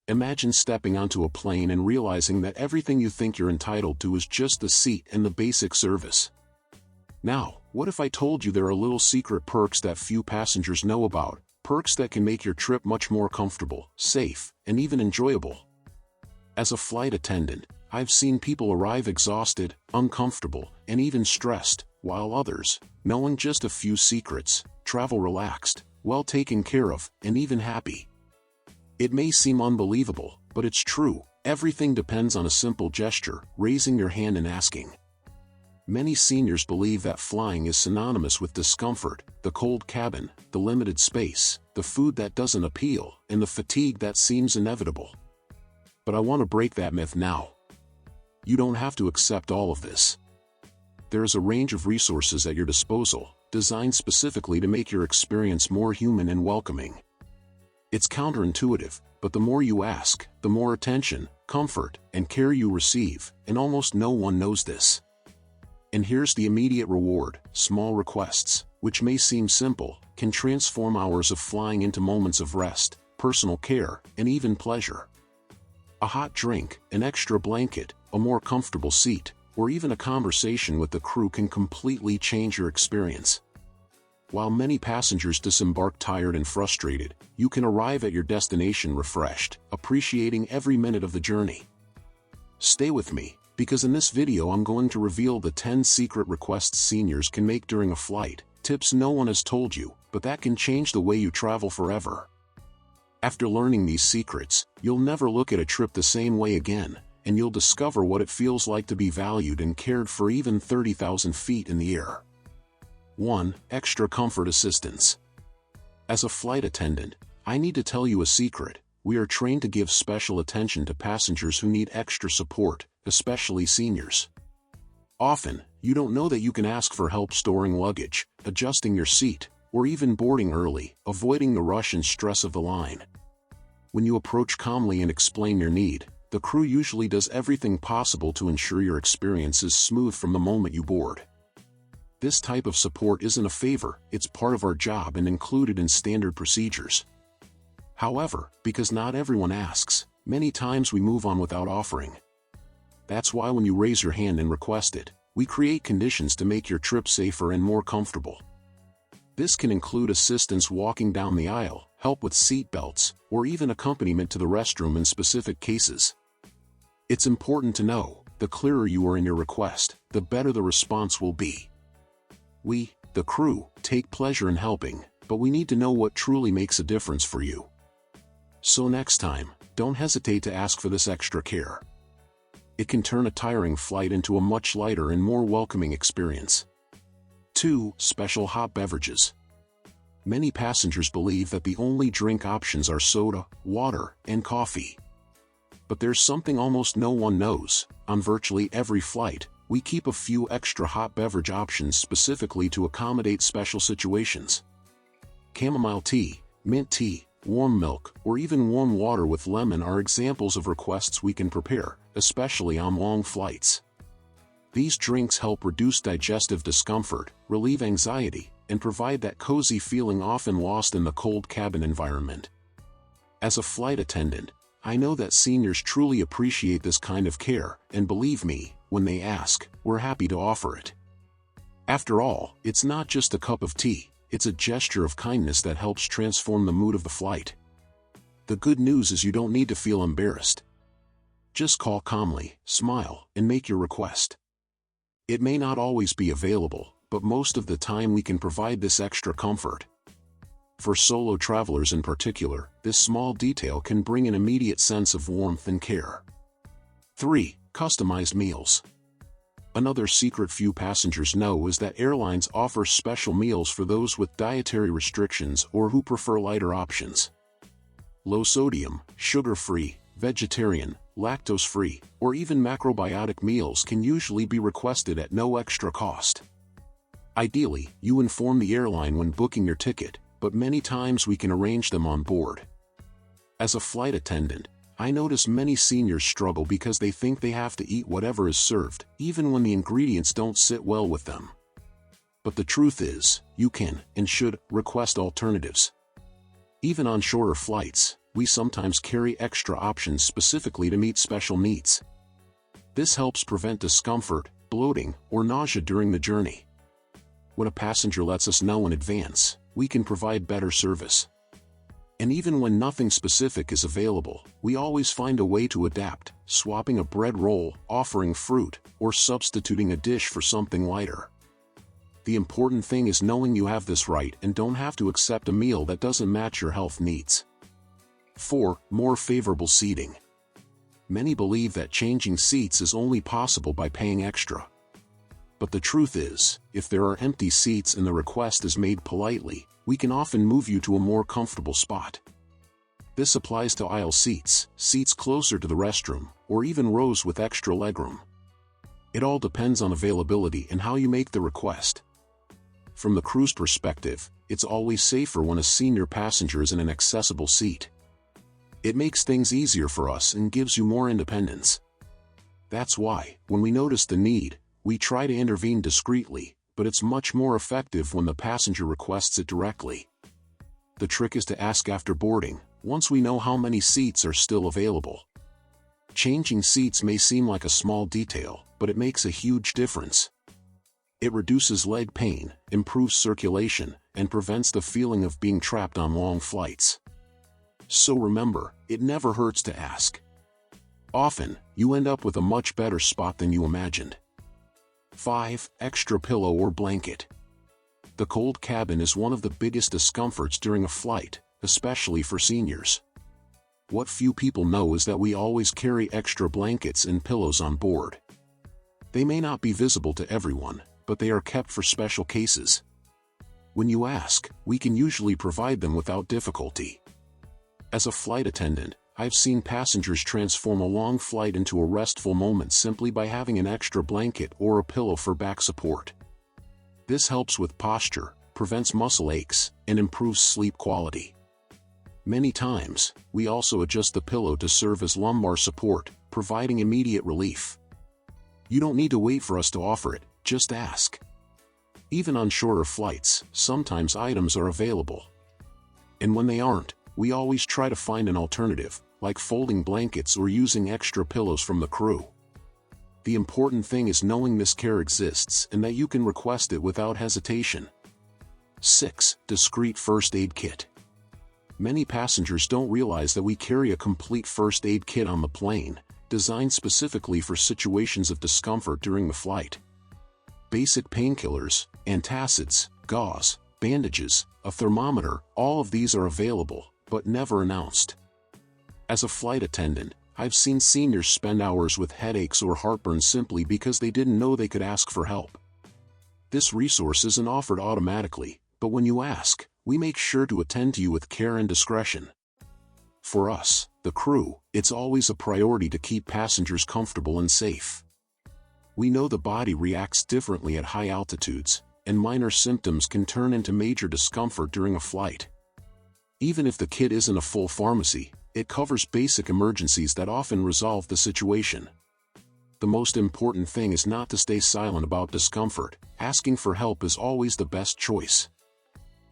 Imagine stepping onto a plane and realizing that everything you think you're entitled to is just the seat and the basic service. Now, what if I told you there are little secret perks that few passengers know about, perks that can make your trip much more comfortable, safe, and even enjoyable? As a flight attendant, I've seen people arrive exhausted, uncomfortable, and even stressed, while others, knowing just a few secrets, travel relaxed, well taken care of, and even happy. It may seem unbelievable, but it's true. Everything depends on a simple gesture, raising your hand and asking. Many seniors believe that flying is synonymous with discomfort, the cold cabin, the limited space, the food that doesn't appeal, and the fatigue that seems inevitable. But I want to break that myth now. You don't have to accept all of this. There is a range of resources at your disposal, designed specifically to make your experience more human and welcoming. It's counterintuitive, but the more you ask, the more attention, comfort, and care you receive, and almost no one knows this. And here's the immediate reward: small requests, which may seem simple, can transform hours of flying into moments of rest, personal care, and even pleasure. A hot drink, an extra blanket, a more comfortable seat, or even a conversation with the crew can completely change your experience. While many passengers disembark tired and frustrated, you can arrive at your destination refreshed, appreciating every minute of the journey. Stay with me, because in this video I'm going to reveal the 10 secret requests seniors can make during a flight, tips no one has told you, but that can change the way you travel forever. After learning these secrets, you'll never look at a trip the same way again, and you'll discover what it feels like to be valued and cared for even 30,000 feet in the air. 1. Extra comfort assistance. As a flight attendant, I need to tell you a secret. We are trained to give special attention to passengers who need extra support, especially seniors. Often, you don't know that you can ask for help storing luggage, adjusting your seat, or even boarding early, avoiding the rush and stress of the line. When you approach calmly and explain your need, the crew usually does everything possible to ensure your experience is smooth from the moment you board. This type of support isn't a favor, it's part of our job and included in standard procedures. However, because not everyone asks, many times we move on without offering. That's why when you raise your hand and request it, we create conditions to make your trip safer and more comfortable. This can include assistance walking down the aisle, help with seat belts, or even accompaniment to the restroom in specific cases. It's important to know, the clearer you are in your request, the better the response will be. We, the crew, take pleasure in helping, but we need to know what truly makes a difference for you. So next time, don't hesitate to ask for this extra care. It can turn a tiring flight into a much lighter and more welcoming experience. 2. Special hot beverages. Many passengers believe that the only drink options are soda, water, and coffee. But there's something almost no one knows. On virtually every flight, we keep a few extra hot beverage options specifically to accommodate special situations. Chamomile tea, mint tea, warm milk, or even warm water with lemon are examples of requests we can prepare, especially on long flights. These drinks help reduce digestive discomfort, relieve anxiety, and provide that cozy feeling often lost in the cold cabin environment. As a flight attendant, I know that seniors truly appreciate this kind of care, and believe me, when they ask, we're happy to offer it. After all, it's not just a cup of tea, it's a gesture of kindness that helps transform the mood of the flight. The good news is you don't need to feel embarrassed. Just call calmly, smile, and make your request. It may not always be available, but most of the time we can provide this extra comfort. For solo travelers in particular, this small detail can bring an immediate sense of warmth and care. 3. Customized meals. Another secret few passengers know is that airlines offer special meals for those with dietary restrictions or who prefer lighter options. Low sodium, sugar-free, vegetarian, lactose-free, or even macrobiotic meals can usually be requested at no extra cost. Ideally, you inform the airline when booking your ticket, but many times we can arrange them on board. As a flight attendant, I notice many seniors struggle because they think they have to eat whatever is served, even when the ingredients don't sit well with them. But the truth is, you can, and should, request alternatives. Even on shorter flights, we sometimes carry extra options specifically to meet special needs. This helps prevent discomfort, bloating, or nausea during the journey. When a passenger lets us know in advance, we can provide better service. And even when nothing specific is available, we always find a way to adapt, swapping a bread roll, offering fruit, or substituting a dish for something lighter. The important thing is knowing you have this right and don't have to accept a meal that doesn't match your health needs. 4. More favorable seating. Many believe that changing seats is only possible by paying extra. But the truth is, if there are empty seats and the request is made politely, we can often move you to a more comfortable spot. This applies to aisle seats, seats closer to the restroom, or even rows with extra legroom. It all depends on availability and how you make the request. From the crew's perspective, it's always safer when a senior passenger is in an accessible seat. It makes things easier for us and gives you more independence. That's why, when we notice the need, we try to intervene discreetly, but it's much more effective when the passenger requests it directly. The trick is to ask after boarding, once we know how many seats are still available. Changing seats may seem like a small detail, but it makes a huge difference. It reduces leg pain, improves circulation, and prevents the feeling of being trapped on long flights. So remember, it never hurts to ask. Often, you end up with a much better spot than you imagined. 5. Extra pillow or blanket. The cold cabin is one of the biggest discomforts during a flight, especially for seniors. What few people know is that we always carry extra blankets and pillows on board. They may not be visible to everyone, but they are kept for special cases. When you ask, we can usually provide them without difficulty. As a flight attendant, I've seen passengers transform a long flight into a restful moment simply by having an extra blanket or a pillow for back support. This helps with posture, prevents muscle aches, and improves sleep quality. Many times, we also adjust the pillow to serve as lumbar support, providing immediate relief. You don't need to wait for us to offer it, just ask. Even on shorter flights, sometimes items are available. And when they aren't, we always try to find an alternative, like folding blankets or using extra pillows from the crew. The important thing is knowing this care exists and that you can request it without hesitation. 6. Discreet first aid kit. Many passengers don't realize that we carry a complete first aid kit on the plane, designed specifically for situations of discomfort during the flight. Basic painkillers, antacids, gauze, bandages, a thermometer, all of these are available, but never announced. As a flight attendant, I've seen seniors spend hours with headaches or heartburn simply because they didn't know they could ask for help. This resource isn't offered automatically, but when you ask, we make sure to attend to you with care and discretion. For us, the crew, it's always a priority to keep passengers comfortable and safe. We know the body reacts differently at high altitudes, and minor symptoms can turn into major discomfort during a flight. Even if the kit isn't a full pharmacy, it covers basic emergencies that often resolve the situation. The most important thing is not to stay silent about discomfort. Asking for help is always the best choice.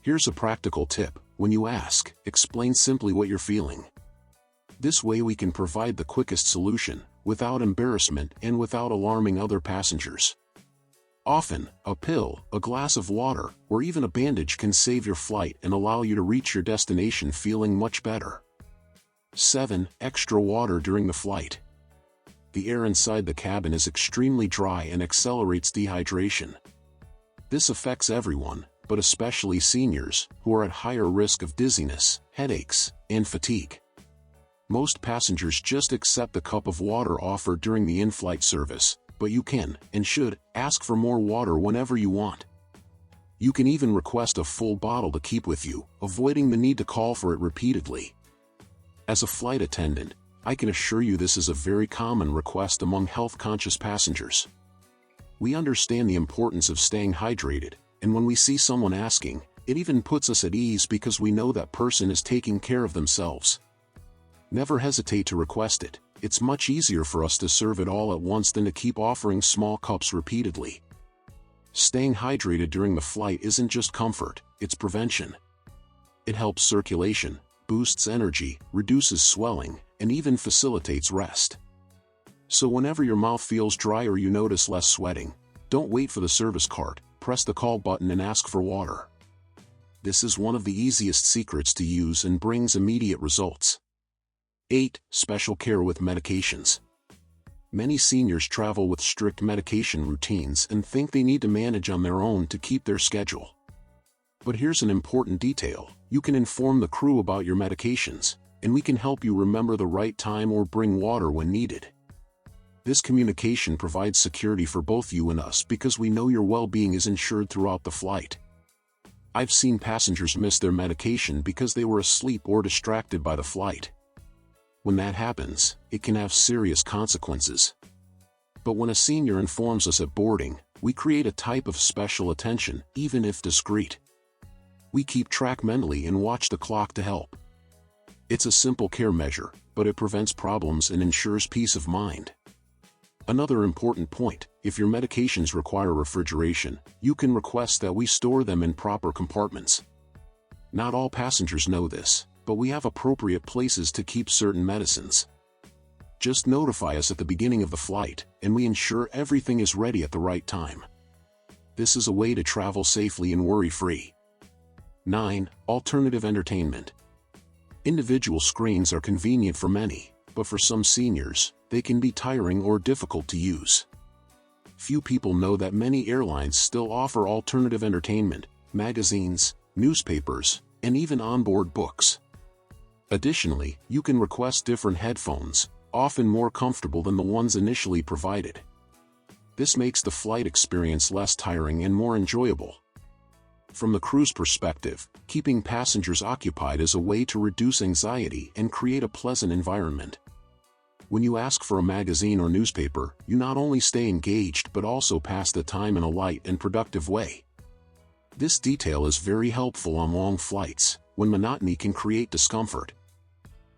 Here's a practical tip: when you ask, explain simply what you're feeling. This way we can provide the quickest solution, without embarrassment and without alarming other passengers. Often, a pill, a glass of water, or even a bandage can save your flight and allow you to reach your destination feeling much better. 7. Extra water during the flight. The air inside the cabin is extremely dry and accelerates dehydration. This affects everyone, but especially seniors, who are at higher risk of dizziness, headaches, and fatigue. Most passengers just accept the cup of water offered during the in-flight service, but you can, and should, ask for more water whenever you want. You can even request a full bottle to keep with you, avoiding the need to call for it repeatedly. As a flight attendant, I can assure you this is a very common request among health-conscious passengers. We understand the importance of staying hydrated, and when we see someone asking, it even puts us at ease because we know that person is taking care of themselves. Never hesitate to request it. It's much easier for us to serve it all at once than to keep offering small cups repeatedly. Staying hydrated during the flight isn't just comfort, it's prevention. It helps circulation, boosts energy, reduces swelling, and even facilitates rest. So whenever your mouth feels dry or you notice less sweating, don't wait for the service cart, press the call button and ask for water. This is one of the easiest secrets to use and brings immediate results. 8. Special care with medications. Many seniors travel with strict medication routines and think they need to manage on their own to keep their schedule. But here's an important detail: you can inform the crew about your medications, and we can help you remember the right time or bring water when needed. This communication provides security for both you and us because we know your well-being is ensured throughout the flight. I've seen passengers miss their medication because they were asleep or distracted by the flight. When that happens, it can have serious consequences. But when a senior informs us at boarding, we create a type of special attention, even if discreet. We keep track mentally and watch the clock to help. It's a simple care measure, but it prevents problems and ensures peace of mind. Another important point: if your medications require refrigeration, you can request that we store them in proper compartments. Not all passengers know this, but we have appropriate places to keep certain medicines. Just notify us at the beginning of the flight, and we ensure everything is ready at the right time. This is a way to travel safely and worry-free. 9. Alternative entertainment. Individual screens are convenient for many, but for some seniors, they can be tiring or difficult to use. Few people know that many airlines still offer alternative entertainment, magazines, newspapers, and even onboard books. Additionally, you can request different headphones, often more comfortable than the ones initially provided. This makes the flight experience less tiring and more enjoyable. From the crew's perspective, keeping passengers occupied is a way to reduce anxiety and create a pleasant environment. When you ask for a magazine or newspaper, you not only stay engaged but also pass the time in a light and productive way. This detail is very helpful on long flights, when monotony can create discomfort.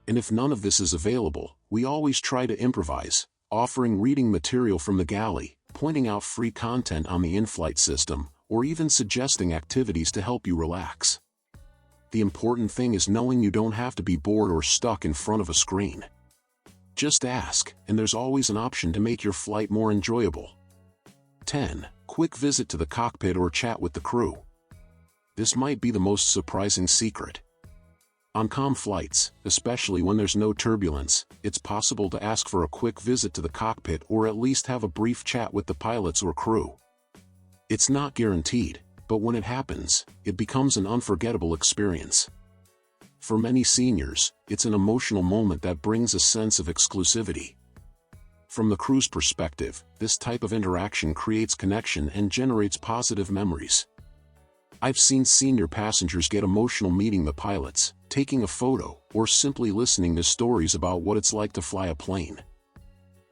And if none of this is available, we always try to improvise, offering reading material from the galley, pointing out free content on the in-flight system, or even suggesting activities to help you relax. The important thing is knowing you don't have to be bored or stuck in front of a screen. Just ask, and there's always an option to make your flight more enjoyable. 10. Quick visit to the cockpit or chat with the crew. This might be the most surprising secret. On calm flights, especially when there's no turbulence, it's possible to ask for a quick visit to the cockpit or at least have a brief chat with the pilots or crew. It's not guaranteed, but when it happens, it becomes an unforgettable experience. For many seniors, it's an emotional moment that brings a sense of exclusivity. From the crew's perspective, this type of interaction creates connection and generates positive memories. I've seen senior passengers get emotional meeting the pilots, taking a photo, or simply listening to stories about what it's like to fly a plane.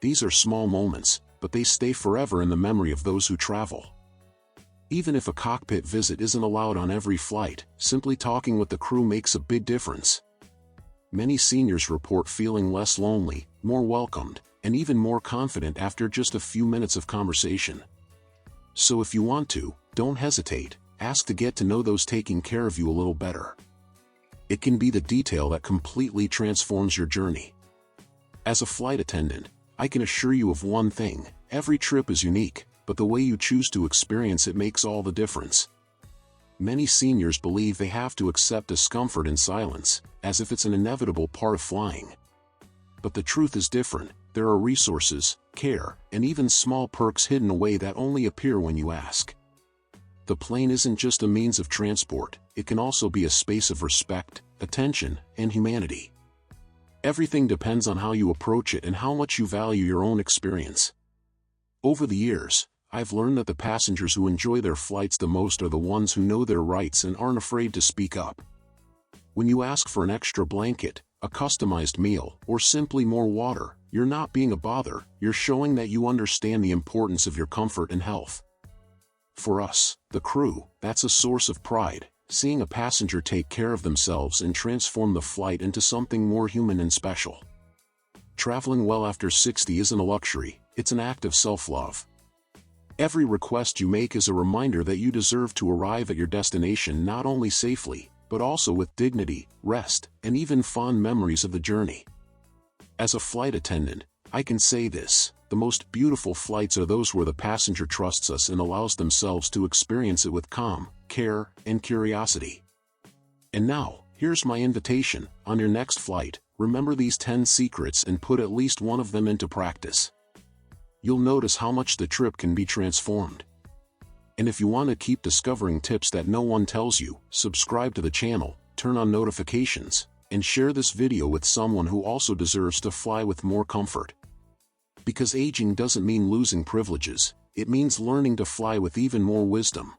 These are small moments, but they stay forever in the memory of those who travel. Even if a cockpit visit isn't allowed on every flight, simply talking with the crew makes a big difference. Many seniors report feeling less lonely, more welcomed, and even more confident after just a few minutes of conversation. So if you want to, don't hesitate, ask to get to know those taking care of you a little better. It can be the detail that completely transforms your journey. As a flight attendant, I can assure you of one thing: every trip is unique, but the way you choose to experience it makes all the difference. Many seniors believe they have to accept discomfort in silence, as if it's an inevitable part of flying. But the truth is different. There are resources, care, and even small perks hidden away that only appear when you ask. The plane isn't just a means of transport, it can also be a space of respect, attention, and humanity. Everything depends on how you approach it and how much you value your own experience. Over the years, I've learned that the passengers who enjoy their flights the most are the ones who know their rights and aren't afraid to speak up. When you ask for an extra blanket, a customized meal, or simply more water, you're not being a bother, you're showing that you understand the importance of your comfort and health. For us, the crew, that's a source of pride, seeing a passenger take care of themselves and transform the flight into something more human and special. Traveling well after 60 isn't a luxury, it's an act of self-love. Every request you make is a reminder that you deserve to arrive at your destination not only safely, but also with dignity, rest, and even fond memories of the journey. As a flight attendant, I can say this: the most beautiful flights are those where the passenger trusts us and allows themselves to experience it with calm, care, and curiosity. And now, here's my invitation: on your next flight, remember these 10 secrets and put at least one of them into practice. You'll notice how much the trip can be transformed. And if you want to keep discovering tips that no one tells you, subscribe to the channel, turn on notifications, and share this video with someone who also deserves to fly with more comfort. Because aging doesn't mean losing privileges, it means learning to fly with even more wisdom.